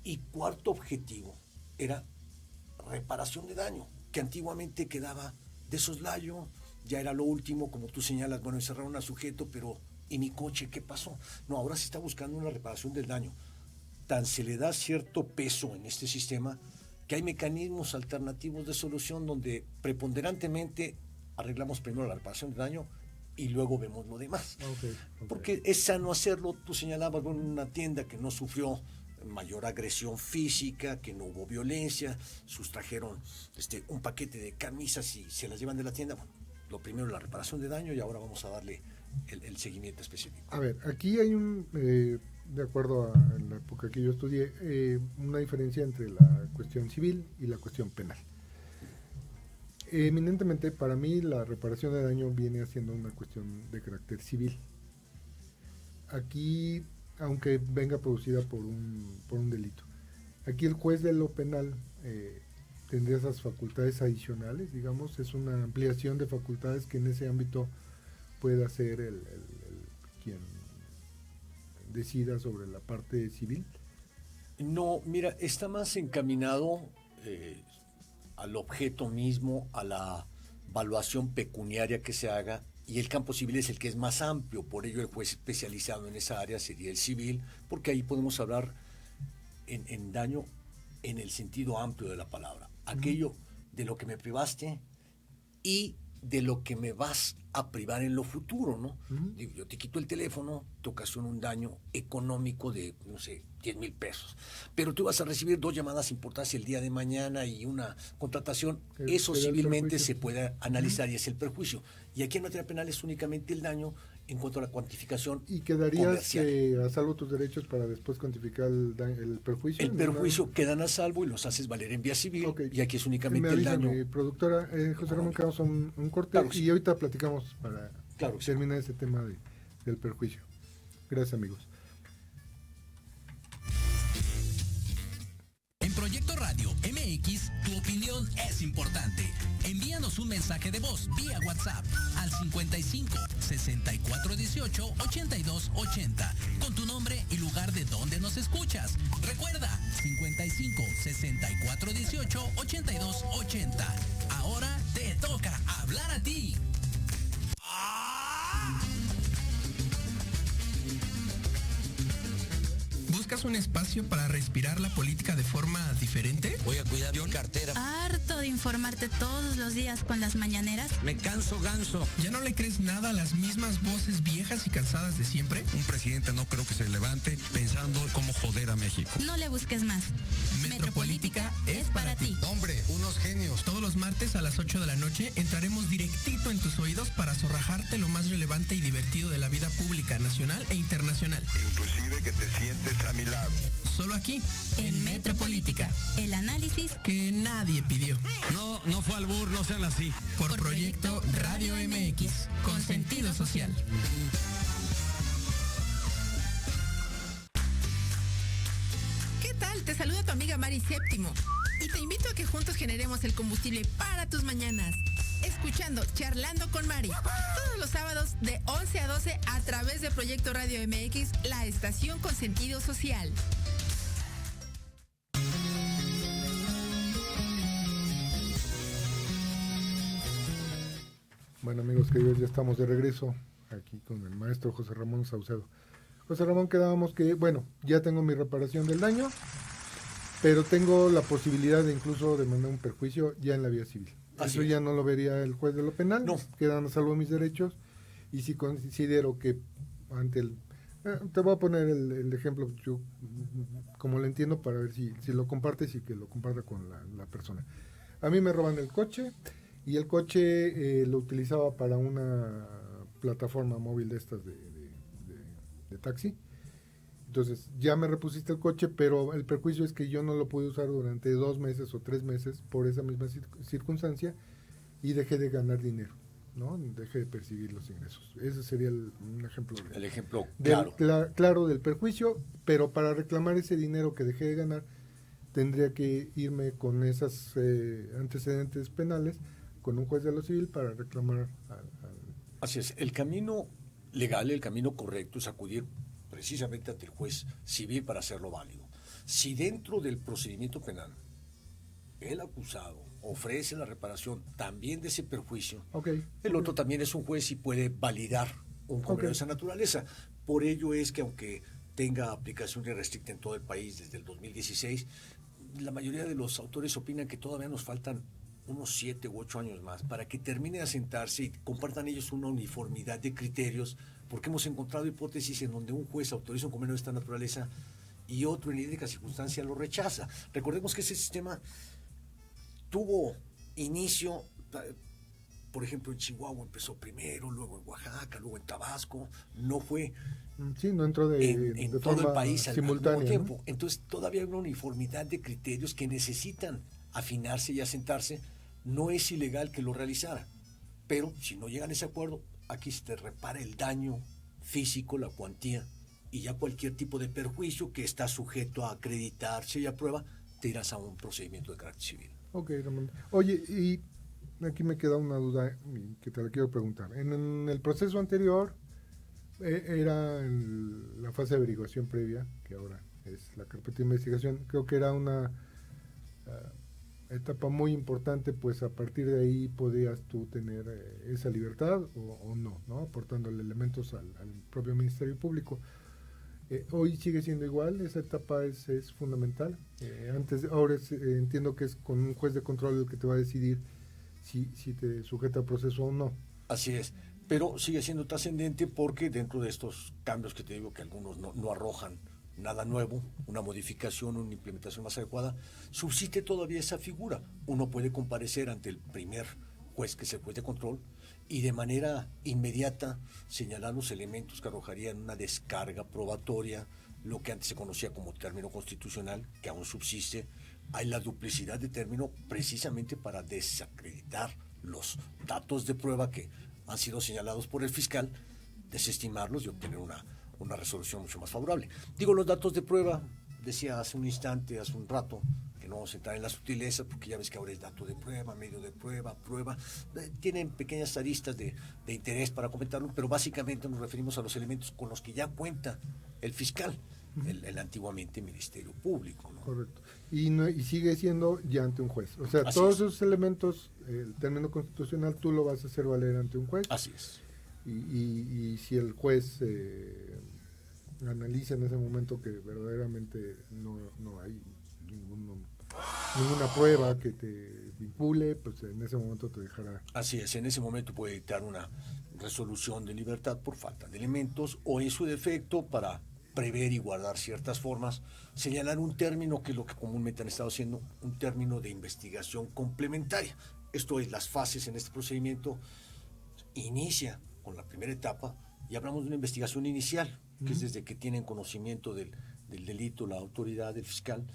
Y 4 objetivo era reparación de daño, que antiguamente quedaba de soslayo, ya era lo último, como tú señalas, bueno, encerraron al sujeto, pero ¿y mi coche qué pasó? No, ahora se está buscando una reparación del daño. Tan se le da cierto peso en este sistema que hay mecanismos alternativos de solución donde preponderantemente arreglamos primero la reparación del daño y luego vemos lo demás. Porque es sano hacerlo. Tú señalabas, bueno, una tienda que no sufrió mayor agresión física, que no hubo violencia, sustrajeron un paquete de camisas y se las llevan de la tienda. Bueno, lo primero es la reparación de daño y ahora vamos a darle el seguimiento específico. A ver, aquí hay de acuerdo a la época que yo estudié, una diferencia entre la cuestión civil y la cuestión penal. Eminentemente, para mí, la reparación de daño viene siendo una cuestión de carácter civil. Aquí, aunque venga producida por un delito, aquí el juez de lo penal tendría esas facultades adicionales, digamos, es una ampliación de facultades que en ese ámbito puede hacer el quien decida sobre la parte civil. No, mira, está más encaminado al objeto mismo, a la evaluación pecuniaria que se haga, y el campo civil es el que es más amplio, por ello el juez especializado en esa área sería el civil, porque ahí podemos hablar en daño en el sentido amplio de la palabra, aquello de lo que me privaste y de lo que me vas a privar en lo futuro, ¿no? Digo, yo te quito el teléfono, te ocasiono un daño económico de, no sé, 10,000 pesos, pero tú vas a recibir 2 llamadas importantes el día de mañana y una contratación, eso civilmente se puede analizar y es el perjuicio. Y aquí en materia penal es únicamente el daño en cuanto a la cuantificación. ¿Y quedarías a salvo tus derechos para después cuantificar el perjuicio? El perjuicio quedan a salvo y los haces valer en vía civil, y aquí es únicamente el daño. Mi productora, José Ramón, quedamos un corte, claro, y ahorita platicamos para terminar ese tema del perjuicio. Gracias, amigos. En Proyecto Radio MX, tu opinión es importante. Envíanos un mensaje de voz vía WhatsApp al 55 64 18 82 80 con tu nombre y lugar de donde nos escuchas. Recuerda, 55 64 18 82 80. Ahora te toca hablar a ti. ¿Buscas un espacio para respirar la política de forma diferente? Voy a cuidar mi cartera. ¿Harto de informarte todos los días con las mañaneras? Me canso ganso. ¿Ya no le crees nada a las mismas voces viejas y cansadas de siempre? Un presidente no creo que se levante pensando cómo joder a México. No le busques más. Metropolítica es para ti. Hombre, unos genios. Todos los martes a las 8 de la noche entraremos directito en tus oídos para zorrajarte lo más relevante y divertido de la vida pública nacional e internacional. Inclusive que te sientes a mi lado. Solo aquí, en Metropolítica. El análisis que nadie pidió. No fue albur, no sean así. Por Proyecto Radio MX, con sentido social. ¿Qué tal? Te saluda tu amiga Mari Séptimo y te invito a que juntos generemos el combustible para tus mañanas. Escuchando Charlando con Mari, todos los sábados de 11 a 12 a través de Proyecto Radio MX, la estación con sentido social. Bueno, amigos queridos, ya estamos de regreso aquí con el maestro José Ramón Saucedo. José Ramón, quedábamos que, bueno, ya tengo mi reparación del daño, pero tengo la posibilidad de incluso demandar un perjuicio ya en la vía civil. Eso ya no lo vería el juez de lo penal, quedan a salvo mis derechos, y si considero que ante el... te voy a poner el ejemplo, yo como lo entiendo, para ver si lo compartes y que lo comparta con la persona. A mí me roban el coche, y el coche lo utilizaba para una plataforma móvil de estas de taxi. Entonces ya me repusiste el coche, pero el perjuicio es que yo no lo pude usar durante 2 meses o 3 meses por esa misma circunstancia, y dejé de ganar dinero, ¿no? Dejé de percibir los ingresos. Ese sería un ejemplo. El ejemplo claro del perjuicio, pero para reclamar ese dinero que dejé de ganar, tendría que irme con esos antecedentes penales con un juez de lo civil para reclamar. Así es, el camino legal, el camino correcto es acudir precisamente ante el juez civil para hacerlo válido. Si dentro del procedimiento penal el acusado ofrece la reparación también de ese perjuicio, el otro también es un juez y puede validar un convenio de esa naturaleza. Por ello es que aunque tenga aplicación irrestricta en todo el país desde el 2016, la mayoría de los autores opinan que todavía nos faltan unos 7 u 8 años más para que termine de asentarse y compartan ellos una uniformidad de criterios, porque hemos encontrado hipótesis en donde un juez autoriza un convenio de esta naturaleza y otro en idéntica circunstancia lo rechaza. Recordemos que ese sistema tuvo inicio, por ejemplo, en Chihuahua empezó primero, luego en Oaxaca, luego en Tabasco, no fue no entró en todo el país al mismo tiempo. ¿no? Entonces todavía hay una uniformidad de criterios que necesitan afinarse y asentarse. No es ilegal que lo realizara, pero si no llegan a ese acuerdo, aquí se te repara el daño físico, la cuantía, y ya cualquier tipo de perjuicio que está sujeto a acreditarse y a prueba, te irás a un procedimiento de carácter civil. Ok, Ramón. Oye, y aquí me queda una duda que te la quiero preguntar. En el proceso anterior era la fase de averiguación previa, que ahora es la carpeta de investigación. Creo que era etapa muy importante, pues a partir de ahí podías tú tener esa libertad o no, aportándole elementos al propio Ministerio Público. Hoy sigue siendo igual, esa etapa es fundamental. Ahora entiendo que es con un juez de control el que te va a decidir si te sujeta al proceso o no. Así es, pero sigue siendo trascendente porque dentro de estos cambios que te digo que algunos no arrojan nada nuevo, una modificación, una implementación más adecuada, subsiste todavía esa figura. Uno puede comparecer ante el primer juez, que es el juez de control, y de manera inmediata señalar los elementos que arrojarían una descarga probatoria, lo que antes se conocía como término constitucional, que aún subsiste. Hay la duplicidad de término precisamente para desacreditar los datos de prueba que han sido señalados por el fiscal, desestimarlos y obtener una resolución mucho más favorable. Digo los datos de prueba, decía hace un rato, que no vamos a entrar en las sutilezas, porque ya ves que ahora es dato de prueba, medio de prueba, tienen pequeñas aristas de interés para comentarlo, pero básicamente nos referimos a los elementos con los que ya cuenta el fiscal, el antiguamente Ministerio Público, ¿no? Correcto. Y sigue siendo ya ante un juez. O sea, Así todos es. esos elementos, el término constitucional, tú lo vas a hacer valer ante un juez. Así es. Y si el juez analiza en ese momento que verdaderamente no hay ninguna prueba que te vincule, pues en ese momento te dejará. Así es, en ese momento puede dictar una resolución de libertad por falta de elementos o en su defecto para prever y guardar ciertas formas, señalar un término que es lo que comúnmente han estado haciendo, un término de investigación complementaria. Esto es, las fases en este procedimiento inicia con la primera etapa y hablamos de una investigación inicial, que es desde que tienen conocimiento del delito la autoridad, el fiscal,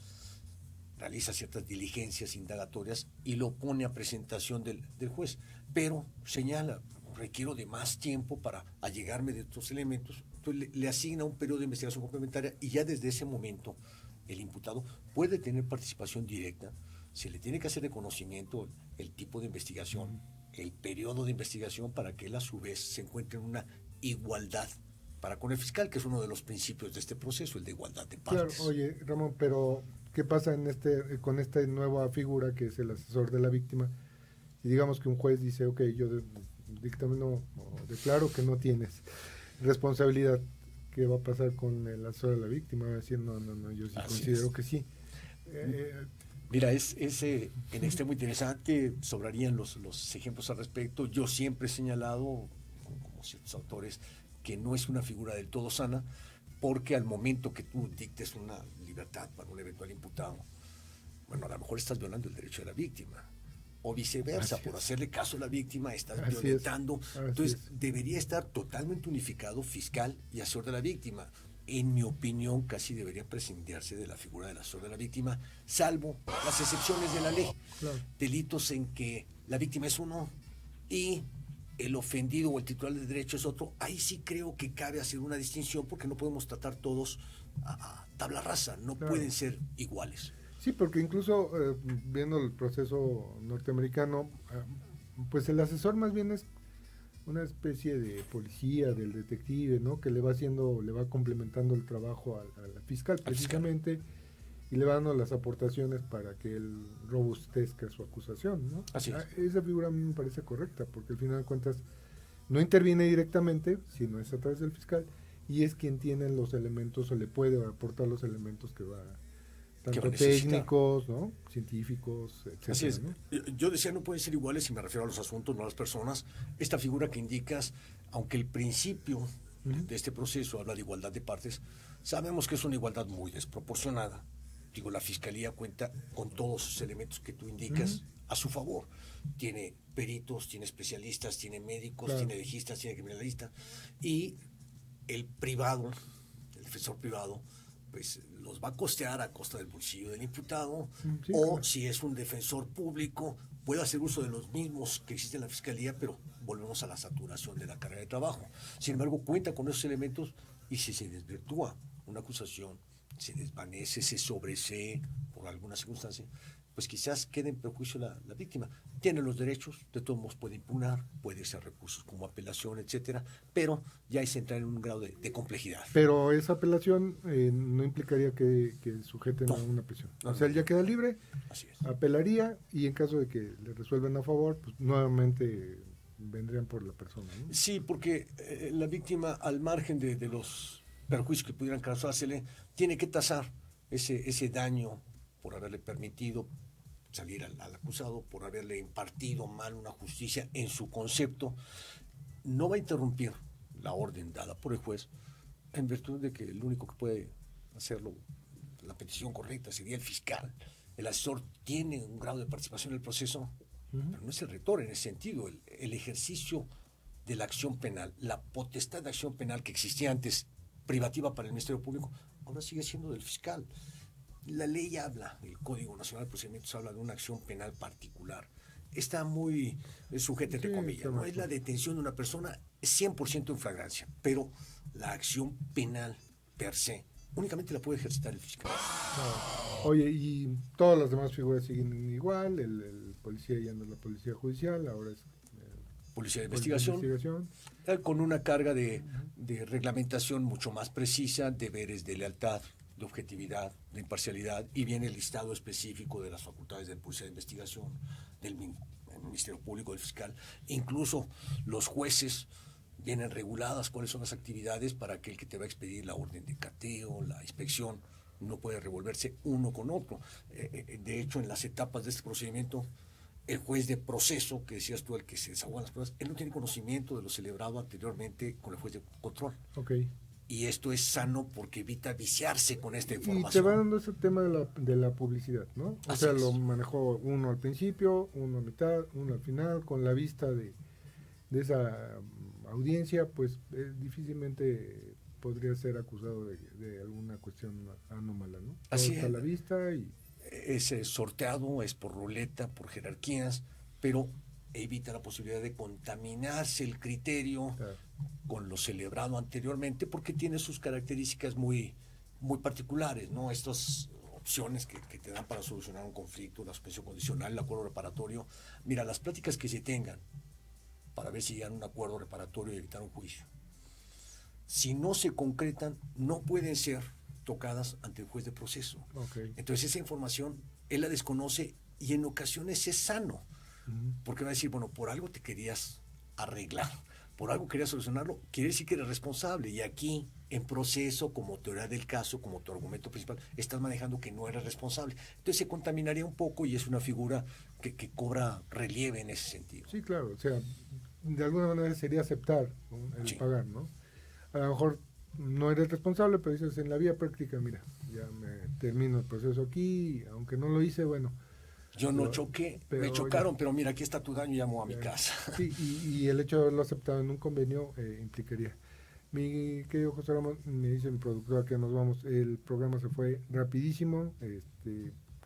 realiza ciertas diligencias indagatorias y lo pone a presentación del juez, pero señala, requiero de más tiempo para allegarme de estos elementos, entonces le asigna un periodo de investigación complementaria y ya desde ese momento el imputado puede tener participación directa, se le tiene que hacer de conocimiento el tipo de investigación, el periodo de investigación, para que él a su vez se encuentre en una igualdad para con el fiscal, que es uno de los principios de este proceso, el de igualdad de partes. Claro, oye, Ramón, pero ¿qué pasa con esta nueva figura que es el asesor de la víctima? Y digamos que un juez dice, ok, yo dictamino o declaro que no tienes responsabilidad, ¿qué va a pasar con el asesor de la víctima? Va a decir, no, yo sí considero que sí. Mira, es en extremo interesante, sobrarían los ejemplos al respecto. Yo siempre he señalado, como ciertos autores, que no es una figura del todo sana, porque al momento que tú dictes una libertad para un eventual imputado, bueno, a lo mejor estás violando el derecho de la víctima, o viceversa, por hacerle caso a la víctima estás violentando. Entonces, debería estar totalmente unificado fiscal y asesor de la víctima. En mi opinión, casi debería prescindirse de la figura del asesor de la víctima, salvo las excepciones de la ley. Claro. Delitos en que la víctima es uno y el ofendido o el titular del derecho es otro, ahí sí creo que cabe hacer una distinción, porque no podemos tratar todos a tabla rasa, no pueden ser iguales. Sí, porque incluso viendo el proceso norteamericano, pues el asesor más bien es una especie de policía, del detective, ¿no? Que le va complementando el trabajo al fiscal precisamente, y le va dando las aportaciones para que él robustezca su acusación, ¿no? Así es. Esa figura a mí me parece correcta, porque al final de cuentas no interviene directamente, sino es a través del fiscal, y es quien tiene los elementos o le puede aportar los elementos que va, tanto técnicos, ¿no? Científicos, etcétera. Así es. ¿no? Yo decía, no pueden ser iguales, y me refiero a los asuntos, no a las personas. Esta figura que indicas, aunque el principio de este proceso habla de igualdad de partes, sabemos que es una igualdad muy desproporcionada. Digo, la Fiscalía cuenta con todos esos elementos que tú indicas a su favor. Tiene peritos, tiene especialistas, tiene médicos, tiene legistas, tiene criminalistas, y el privado, el defensor privado, pues los va a costear a costa del bolsillo del imputado, si es un defensor público, puede hacer uso de los mismos que existen en la Fiscalía, pero volvemos a la saturación de la carga de trabajo. Sin embargo, cuenta con esos elementos, y si se desvirtúa una acusación, se desvanece, se sobresee por alguna circunstancia, pues quizás quede en perjuicio la víctima. Tiene los derechos, de todos modos puede impugnar, puede hacer recursos como apelación, etcétera, pero ya es entrar en un grado de complejidad. Pero esa apelación no implicaría que sujeten a una prisión. O sea, él ya queda libre, así es. Apelaría, y en caso de que le resuelvan a favor, pues nuevamente vendrían por la persona, ¿no? Sí, porque la víctima, al margen de los perjuicios que pudieran causársele, tiene que tasar ese daño por haberle permitido salir al acusado, por haberle impartido mal una justicia en su concepto. No va a interrumpir la orden dada por el juez, en virtud de que el único que puede hacerlo, la petición correcta, sería el fiscal. El asesor tiene un grado de participación en el proceso, pero no es el rector en ese sentido. El ejercicio de la acción penal, la potestad de acción penal que existía antes, privativa para el Ministerio Público, ahora sigue siendo del fiscal. La ley habla, el Código Nacional de Procedimientos habla de una acción penal particular. Está muy sujeta, entre comillas, ¿no? Es la detención de una persona 100% en flagrancia, pero la acción penal per se únicamente la puede ejercitar el fiscal. Oye, y todas las demás figuras siguen igual, el policía ya no es la policía judicial, ahora es policía de investigación. Con una carga de reglamentación mucho más precisa, deberes de lealtad, de objetividad, de imparcialidad, y viene el listado específico de las facultades del policía de investigación, del Ministerio Público, del fiscal. Incluso los jueces vienen reguladas cuáles son las actividades para aquel que te va a expedir la orden de cateo, la inspección. No puede revolverse uno con otro. De hecho, en las etapas de este procedimiento, el juez de proceso, que decías tú, el que se desahogan las pruebas, él no tiene conocimiento de lo celebrado anteriormente con el juez de control. Okay. Y esto es sano porque evita viciarse con esta información. Y te va dando ese tema de la publicidad, ¿no? O sea, lo manejó uno al principio, uno a mitad, uno al final, con la vista de esa audiencia, pues difícilmente podría ser acusado de alguna cuestión anómala, ¿no? Así es. A la vista y... Es sorteado, es por ruleta, por jerarquías, pero evita la posibilidad de contaminarse el criterio con lo celebrado anteriormente, porque tiene sus características muy, muy particulares, ¿no? Estas opciones que te dan para solucionar un conflicto, la suspensión condicional, el acuerdo reparatorio. Mira, las pláticas que se tengan para ver si llegan a un acuerdo reparatorio y evitar un juicio, si no se concretan, no pueden ser tocadas ante el juez de proceso. Okay. Entonces esa información él la desconoce, y en ocasiones es sano, porque va a decir, bueno, por algo te querías arreglar, por algo querías solucionarlo, quiere decir que eres responsable, y aquí en proceso, como teoría del caso, como tu argumento principal, estás manejando que no eres responsable. Entonces se contaminaría un poco, y es una figura que cobra relieve en ese sentido. Sí, claro, o sea, de alguna manera sería aceptar, ¿no? El pagar, ¿no? A lo mejor no eres responsable, pero dices, en la vía práctica, mira, ya me termino el proceso aquí, aunque no lo hice, bueno. Yo no choqué, me chocaron, pero mira, aquí está tu daño y llamo a mi casa. Sí, y el hecho de haberlo aceptado en un convenio implicaría. Mi querido José Ramón, me dice mi productora que nos vamos, el programa se fue rapidísimo,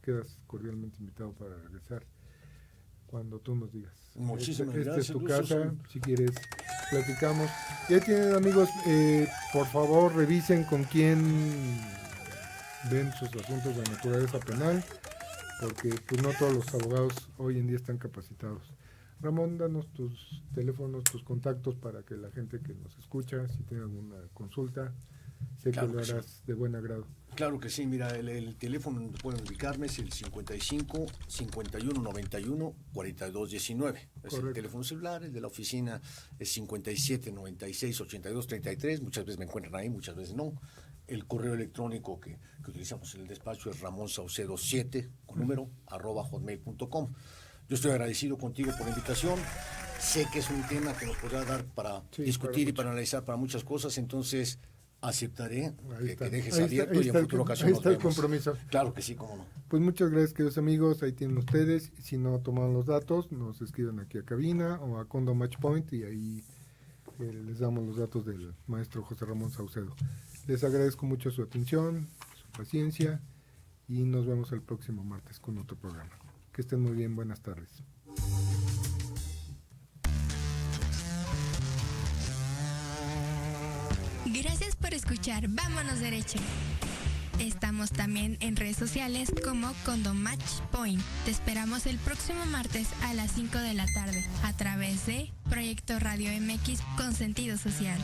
quedas cordialmente invitado para regresar cuando tú nos digas. Muchísimas gracias. Esta es tu casa, si quieres platicamos. Ya tienen, amigos, por favor revisen con quién ven sus asuntos de naturaleza penal, porque pues no todos los abogados hoy en día están capacitados. Ramón, danos tus teléfonos, tus contactos para que la gente que nos escucha, si tiene alguna consulta, sé que lo harás de buen agrado. Claro que sí, mira, el teléfono donde pueden ubicarme es el 55 51 91 42 19. Es el teléfono celular. El de la oficina es 57 96 82 33. Muchas veces me encuentran ahí, muchas veces no. El correo electrónico que utilizamos en el despacho es ramonsaucedo7 con número @hotmail.com. Yo estoy agradecido contigo por la invitación. Sé que es un tema que nos podrá dar para discutir y para analizar para muchas cosas, entonces aceptaré que dejes abierto y en futura ocasión nos vemos. El compromiso. Claro que sí, cómo no. Pues muchas gracias, queridos amigos, ahí tienen ustedes. Si no tomaron los datos, nos escriben aquí a cabina o a Condo Match Point y ahí les damos los datos del maestro José Ramón Saucedo. Les agradezco mucho su atención, su paciencia y nos vemos el próximo martes con otro programa. Que estén muy bien, buenas tardes. Gracias por escuchar Vámonos Derecho. Estamos también en redes sociales como Condomatch Point. Te esperamos el próximo martes a las 5 de la tarde a través de Proyecto Radio MX con sentido social.